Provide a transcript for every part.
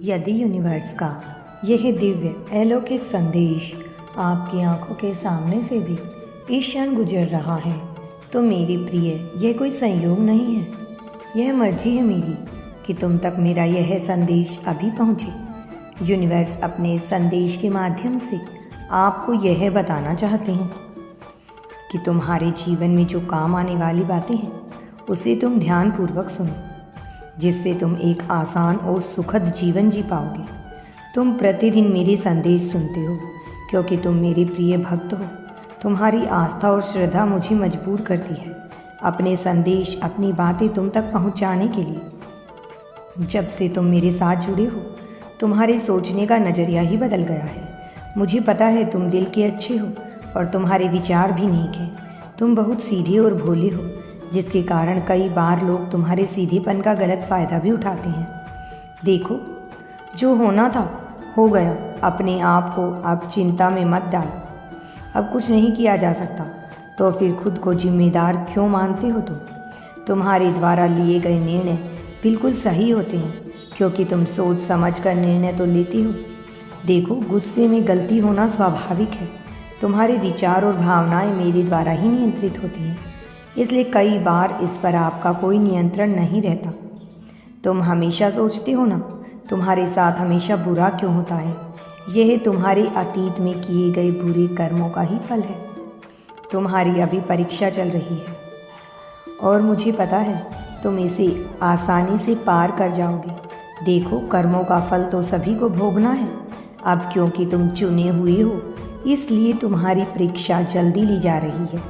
यदि यूनिवर्स का यह दिव्य अलौकिक संदेश आपकी आंखों के सामने से भी इस क्षण गुजर रहा है तो मेरी प्रिय, यह कोई संयोग नहीं है। यह मर्जी है मेरी कि तुम तक मेरा यह संदेश अभी पहुँचे। यूनिवर्स अपने संदेश के माध्यम से आपको यह बताना चाहते हैं कि तुम्हारे जीवन में जो काम आने वाली बातें हैं उसे तुम ध्यानपूर्वक सुनो, जिससे तुम एक आसान और सुखद जीवन जी पाओगे। तुम प्रतिदिन मेरे संदेश सुनते हो क्योंकि तुम मेरे प्रिय भक्त हो। तुम्हारी आस्था और श्रद्धा मुझे मजबूर करती है अपने संदेश, अपनी बातें तुम तक पहुंचाने के लिए। जब से तुम मेरे साथ जुड़े हो तुम्हारे सोचने का नज़रिया ही बदल गया है। मुझे पता है तुम दिल के अच्छे हो और तुम्हारे विचार भी नेक हैं। तुम बहुत सीधे और भोले हो, जिसके कारण कई बार लोग तुम्हारे सीधेपन का गलत फ़ायदा भी उठाते हैं। देखो, जो होना था हो गया। अपने आप को अब चिंता में मत डाल। अब कुछ नहीं किया जा सकता तो फिर खुद को जिम्मेदार क्यों मानते हो तुम्हारे द्वारा लिए गए निर्णय बिल्कुल सही होते हैं क्योंकि तुम सोच समझ कर निर्णय तो लेते हो। देखो, गुस्से में गलती होना स्वाभाविक है। तुम्हारे विचार और भावनाएं मेरे द्वारा ही नियंत्रित होती हैं, इसलिए कई बार इस पर आपका कोई नियंत्रण नहीं रहता। तुम हमेशा सोचते हो ना, तुम्हारे साथ हमेशा बुरा क्यों होता है। यह तुम्हारे अतीत में किए गए बुरे कर्मों का ही फल है। तुम्हारी अभी परीक्षा चल रही है और मुझे पता है तुम इसे आसानी से पार कर जाओगे। देखो, कर्मों का फल तो सभी को भोगना है। अब क्योंकि तुम चुने हुए हो इसलिए तुम्हारी परीक्षा जल्दी ली जा रही है,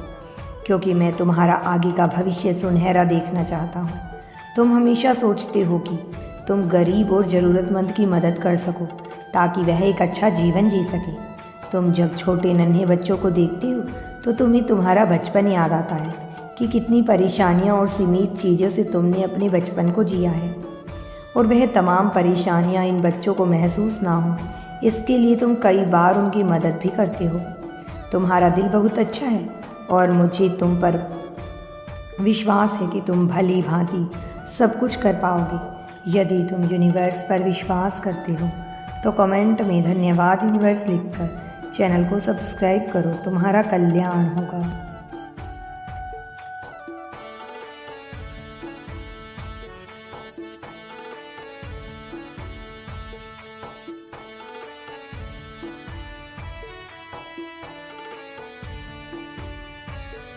क्योंकि मैं तुम्हारा आगे का भविष्य सुनहरा देखना चाहता हूँ। तुम हमेशा सोचते हो कि तुम गरीब और ज़रूरतमंद की मदद कर सको ताकि वह एक अच्छा जीवन जी सके। तुम जब छोटे नन्हे बच्चों को देखते हो तो तुम्हें तुम्हारा बचपन याद आता है कि कितनी परेशानियाँ और सीमित चीज़ों से तुमने अपने बचपन को जिया है, और वह तमाम परेशानियाँ इन बच्चों को महसूस ना हो इसके लिए तुम कई बार उनकी मदद भी करते हो। तुम्हारा दिल बहुत अच्छा है और मुझे तुम पर विश्वास है कि तुम भली भांति सब कुछ कर पाओगे। यदि तुम यूनिवर्स पर विश्वास करते हो तो कमेंट में धन्यवाद यूनिवर्स लिखकर चैनल को सब्सक्राइब करो। तुम्हारा कल्याण होगा।